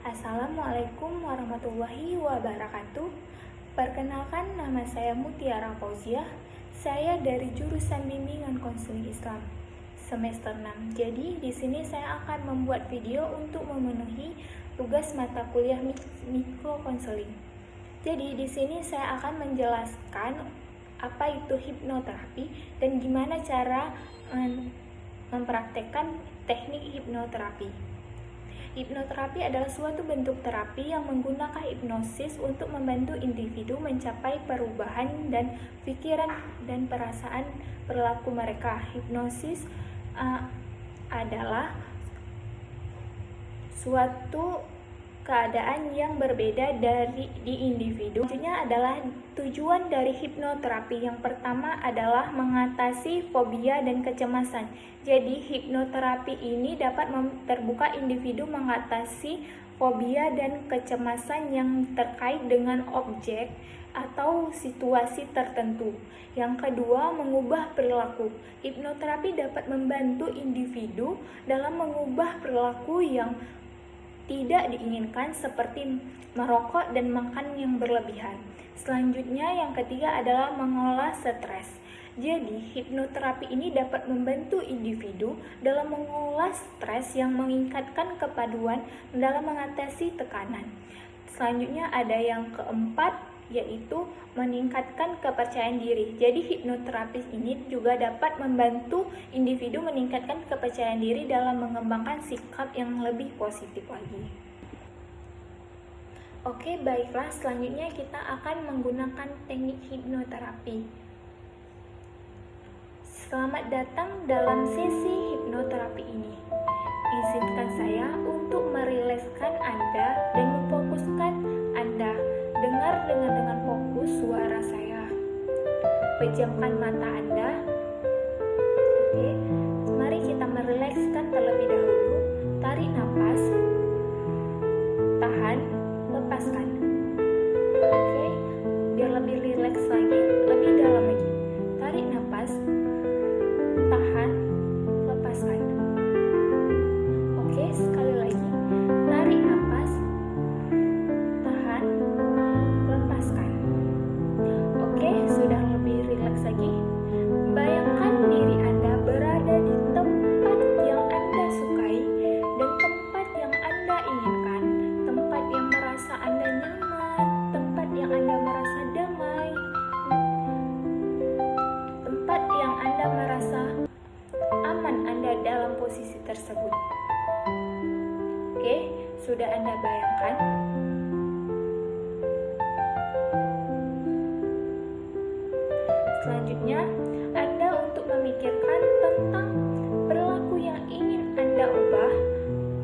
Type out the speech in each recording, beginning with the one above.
Assalamualaikum warahmatullahi wabarakatuh. Perkenalkan, nama saya Mutiara Fauziah. Saya dari jurusan Bimbingan Konseling Islam semester 6. Jadi di sini saya akan membuat video untuk memenuhi tugas mata kuliah mikro konseling. Jadi di sini saya akan menjelaskan apa itu hipnoterapi dan gimana cara mempraktekkan teknik hipnoterapi. Hipnoterapi adalah suatu bentuk terapi yang menggunakan hipnosis untuk membantu individu mencapai perubahan dan pikiran dan perasaan perilaku mereka. Hipnosis adalah suatu keadaan yang berbeda di individu. Selanjutnya adalah tujuan dari hipnoterapi. Yang pertama adalah mengatasi fobia dan kecemasan. Jadi hipnoterapi ini dapat terbuka individu mengatasi fobia dan kecemasan yang terkait dengan objek atau situasi tertentu. Yang kedua, mengubah perilaku. Hipnoterapi dapat membantu individu dalam mengubah perilaku yang tidak diinginkan seperti merokok dan makan yang berlebihan. Selanjutnya yang ketiga adalah mengolah stres. Jadi hipnoterapi ini dapat membantu individu dalam mengolah stres yang meningkatkan kepaduan dalam mengatasi tekanan. Selanjutnya ada yang keempat, yaitu meningkatkan kepercayaan diri. Jadi hipnoterapis ini juga dapat membantu individu meningkatkan kepercayaan diri dalam mengembangkan sikap yang lebih positif lagi. Oke, baiklah, selanjutnya kita akan menggunakan teknik hipnoterapi. Selamat datang dalam sesi hipnoterapi ini. Izinkan saya untuk merilekskan Anda dan memfokuskan Anda. Dengar dengan fokus suara saya. Pejamkan mata Anda. Oke, mari kita merilekskan terlebih dahulu. Tarik nafas. Tahan, lepaskan. Oke, biar lebih rileks lagi, lebih dalam lagi. Tarik nafas. Tahan, lepaskan. Oke, sekali lagi. Tarik nafas. Tahan, lepaskan. Oke, sudah lebih rileks lagi. Bayangkan diri Anda berada di tempat yang Anda sukai dan tempat yang Anda inginkan, tempat yang merasa Anda nyaman, tempat yang Anda merasa damai, tempat yang Anda merasa aman Anda dalam posisi tersebut. Oke, sudah Anda bayangkan? Selanjutnya, Anda untuk memikirkan tentang perilaku yang ingin Anda ubah.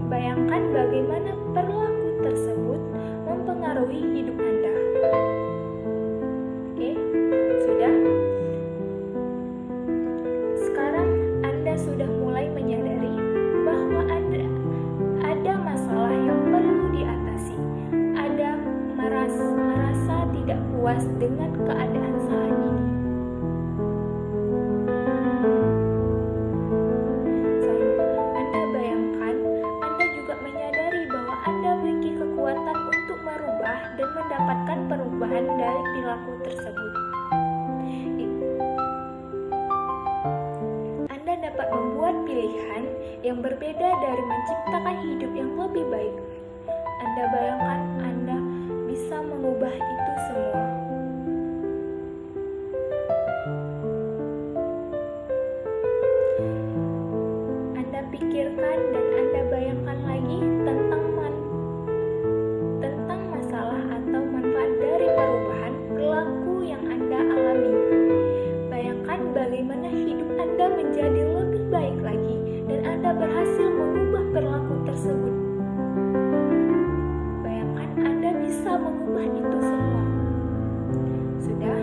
Bayangkan bagaimana perilaku tersebut mempengaruhi hidup Anda. Oke, sudah? Sekarang Anda sudah mulai menyadari bahwa ada masalah yang perlu diatasi. Anda merasa tidak puas dengan keadaan saat ini. Anda bayangkan, Anda juga menyadari bahwa Anda memiliki kekuatan untuk merubah dan mendapatkan perubahan dari perilaku tersebut. Anda dapat membuat pilihan yang berbeda dari menciptakan hidup yang lebih baik. Anda bayangkan Anda bisa mengubah itu semua. Anda pikirkan dan Anda bayangkan lagi tentang masalah atau manfaat dari perubahan perilaku yang Anda alami. Bayangkan bagaimana hidup Anda menjadi lebih baik lagi dan Anda berhasil mengubah perilaku tersebut. Bayangkan Anda bisa mengubah itu semua. Sudah?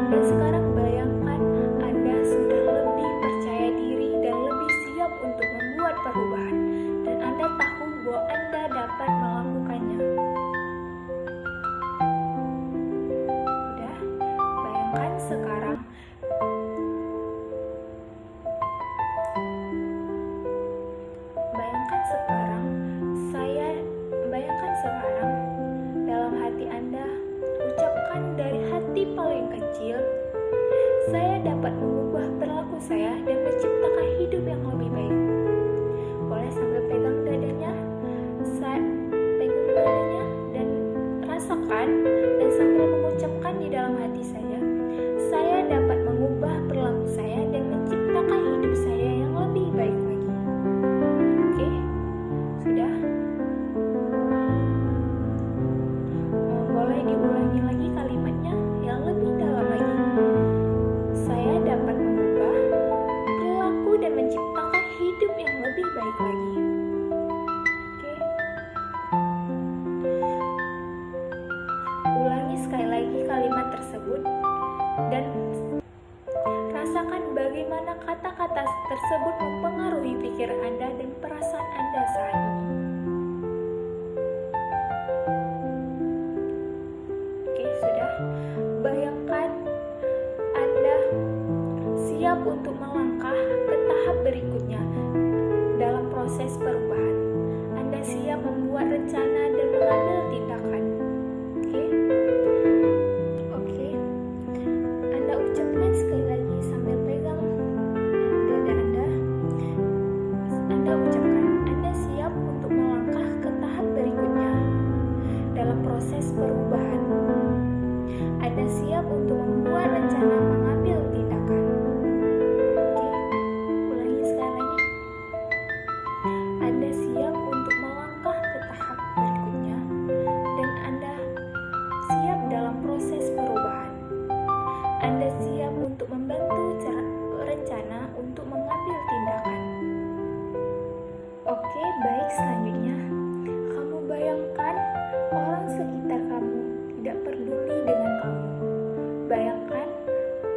Dan sekarang bayangkan Anda sudah lebih percaya diri dan lebih siap untuk membuat perubahan. Dan Anda tahu bahwa Anda dapat melakukannya. Sudah? Bayangkan sekarang bayangkan sekarang dalam hati Anda, ucapkan dari hati paling kecil, saya dapat mengubah perilaku saya dan menciptakan hidup yang lebih baik. Boleh sambil pegang dadanya, dan rasakan, dan sambil mengucapkan di dalam hati saya dapat mengubah perilaku saya dan menciptakan hidup saya yang lebih baik lagi. Oke, sudah? Boleh diulangi lagi kalimatnya yang lebih dalam lagi. Saya dapat mengubah perilaku dan menciptakan hidup yang lebih baik lagi. Oke. Ulangi sekali lagi kalimat tersebut dan rasakan bagaimana kata-kata tersebut mempengaruhi pikiran Anda dan perasaan Anda saat ini. Oke, sudah. Bayangkan Anda siap untuk melangkah ke tahap berikutnya dalam proses perubahan. Anda siap membuat rencana dan mengambil tindakan. Oke. Anda ucapkan sekali lagi sambil pegang dada Anda. Anda ucapkan, Anda siap untuk melangkah ke tahap berikutnya dalam proses perubahan. Anda siap untuk membuat rencana mengambil tindakan. Oke, ulangi sekali lagi. Anda siap untuk melangkah ke tahap berikutnya dan Anda siap dalam proses perubahan. Anda siap untuk membantu rencana untuk mengambil tindakan. Oke, baik, selanjutnya kamu bayangkan orang sekitar kamu tidak peduli dengan kamu. Bayangkan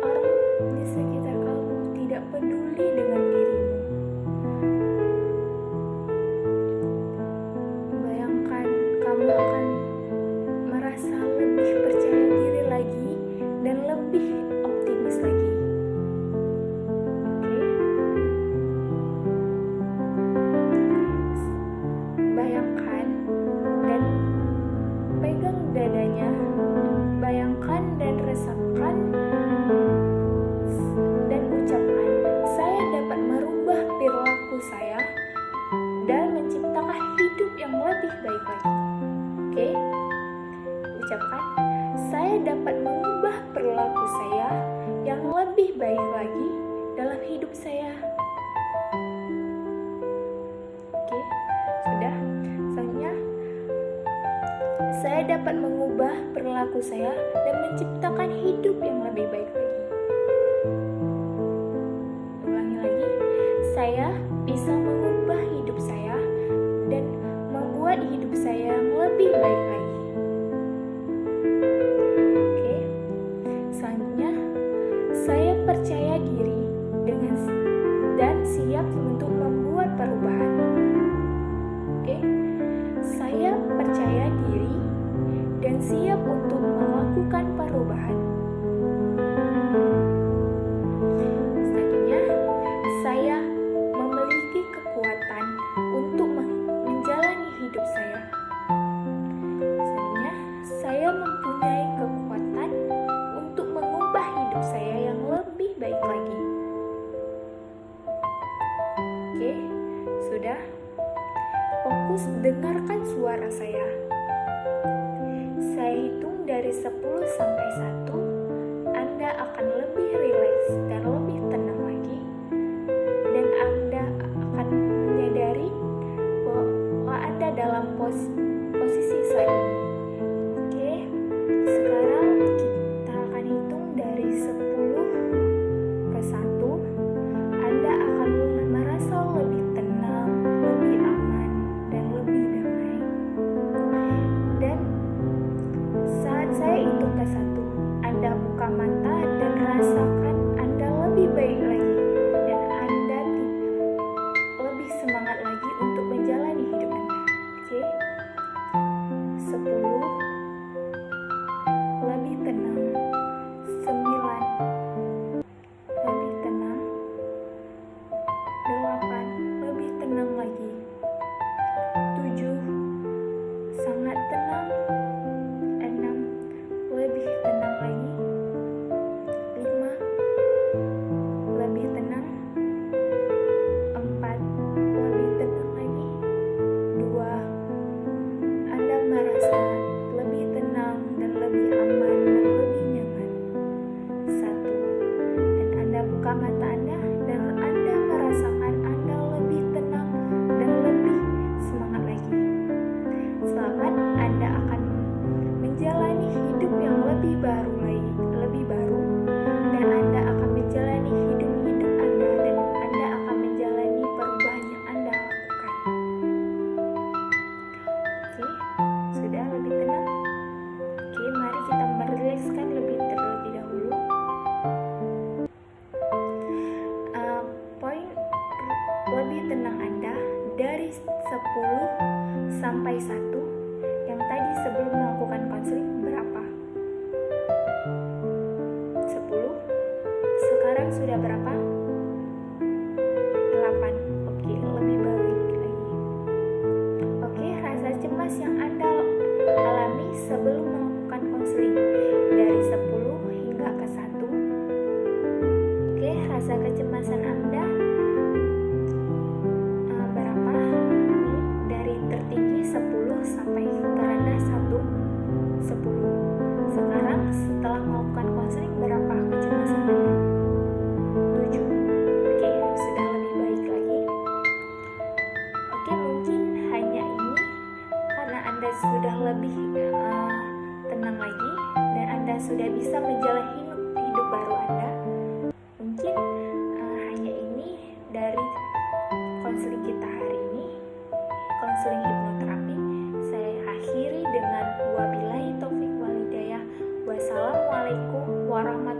orang di sekitar kamu tidak peduli dengan dirimu. Bayangkan kamu akan merasa lebih percaya diri lagi dan lebih optimis lagi. Oke. Bayangkan dan pegang dadanya. Bayangkan dan rasakan dan ucapkan, saya dapat merubah perilaku saya dan menciptakan hidup yang lebih baik lagi. Oke? Ucapkan, saya dapat mengubah perilaku saya yang lebih baik lagi dalam hidup saya. Oke, sudah. Selanjutnya, saya dapat mengubah perilaku saya dan menciptakan hidup yang lebih baik lagi. Ulangi lagi, saya bisa mengubah hidup saya dan membuat hidup saya yang lebih baik lagi. Oke, selanjutnya, saya percaya diri dan siap untuk membuat perubahan. Oke, saya percaya diri dan siap untuk melakukan perubahan. Selanjutnya, saya memiliki kekuatan untuk menjalani hidup saya. Selanjutnya, saya mempunyai kekuatan untuk mengubah hidup saya yang lebih baik lagi. Oke, sudah. Fokus dengarkan suara saya. Saya hitung dari 10 sampai 1. Anda akan lebih rileks dan lebih tenang lagi. Dan Anda akan menyadari bahwa Anda dalam posisi saat ini. Oke, sekarang kita akan hitung dari 10 ke 1. Anda akan merasa lebih tenang, lebih aman, dan lebih damai. Dan saat saya hitung ke 1, Anda buka mata dan rasakan Anda lebih baik lagi dan Anda lebih semangat lagi untuk menjalani hidup Anda. Oke? 10, lebih tenang. 9, sudah berapa? 8. Oke, lebih baik lagi. Oke, rasa cemas yang Anda alami sebelum melakukan konseling dari 10 hingga ke 1. Oke, rasa kecemasan Anda berapa? Ini dari tertinggi 10 sampai terendah 10. Sekarang setelah melakukan konseling berapa kecemasan Anda? 7. Oke, sudah lebih baik lagi. Oke, mungkin hanya ini karena Anda sudah lebih tenang lagi dan Anda sudah bisa menjalani hidup baru Anda. Mungkin hanya ini dari konseling kita hari ini, konseling hipnoterapi. Saya akhiri dengan wabillahi taufik walhidayah. Wassalamualaikum warahmatullahi